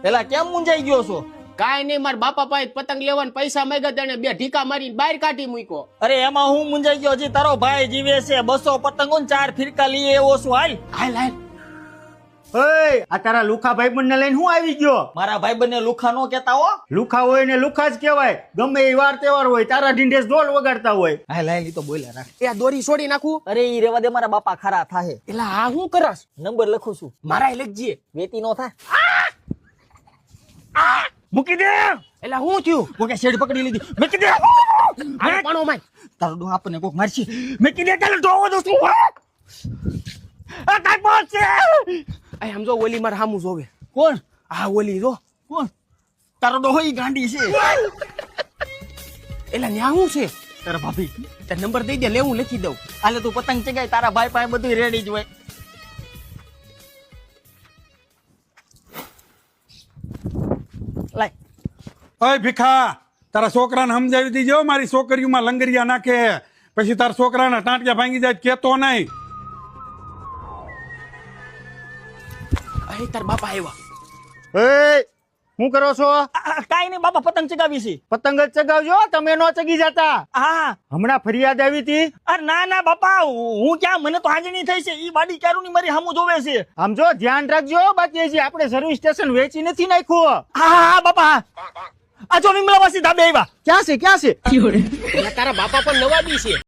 પેલા કેમ મૂંઝાઈ ગયો છો? કાંઈ નહીં, મારા બાપા પાસે પતંગ લેવાના પૈસા માંગ્યા તેને 2 ઢીકા મારીને બહાર કાઢી મૂક્યો. અરે એમાં હું મૂંઝાઈ ગયો? હજી તારો ભાઈ જીવે છે. 200 પતંગો ને 4 ફિરકા લઈએ એવો છું. હાલ હાલ હાલ. ઓય આ તારા લુખા ભાઈબંધને લઈને હું આવી ગયો? મારા ભાઈબંધને લુખા નો કહેતા હો. લુખા હોય ને લુખા જ કહેવાય. ગમે એ વાર તહેવાર હોય તારા ઢીંઢેસ ઢોલ વગાડતા હોય. હાલ હાલ, ઈ તો બોલ્યા રાખ. એ આ દોરી છોડી નાખું. અરે ઈ રેવા દે, મારા બાપા ખરા થાહે. એલા આ હું કરસ? નંબર લખું છું. મારા લખજે. વેતી નો થાય. મૂકી દે. એલા હું થયું? કોકે શેડ પકડી લીધી. મૂકી દે. આ પાણો માય. તારો ડો આપણને કોક મારશે. મૂકી દે. ચાલો જોવો દો શું આ કાઈ બોલ છે. આ સમજો ઓલી માર હામું જોવે. કોણ? આ ઓલી જો. કોણ? તારો ડો હોય ગાંડી છે. એલા ન્યા હું છે? તારા ભાભી. તે નંબર દઈ દે, લેવું લખી દઉં. હાલે તું પતંગ ચગાય, તારા ભાઈ પાસે બધું રેડી જ હોય. લાય. ઓય ભીખા, તારા છોકરાને સમજાવી દીજો, મારી છોકરીઓમાં લંગરિયા નાખે, પછી તારા છોકરાના ટાંટિયા ભાંગી જાય કેતો નહીં. અહી તાર બાપા આવ્યા. એ શું કરો છો? કાઈ નહીં બાપા, પતંગ ચગાવી છે. પતંગ જ ચગાવજો, તમે નો ચગી જતા. હા. હમણાં ફરિયાદ આવી હતી. અરે ના ના બાપા, હું ક્યાં, મને તો હાજરી થઈ છે. ઈ વાડી ક્યારું ની મારી સામું જોવે છે. આમ જો ધ્યાન રાખજો, બાકી હજી આપણે સર્વિસ સ્ટેશન વેચી નથી નાખ્યું. હા હા બાપા. આ જો વિમલાવાસી ધાબે આવ્યા. ક્યાં છે? એલા તારા બાપા પણ નવા બી છે.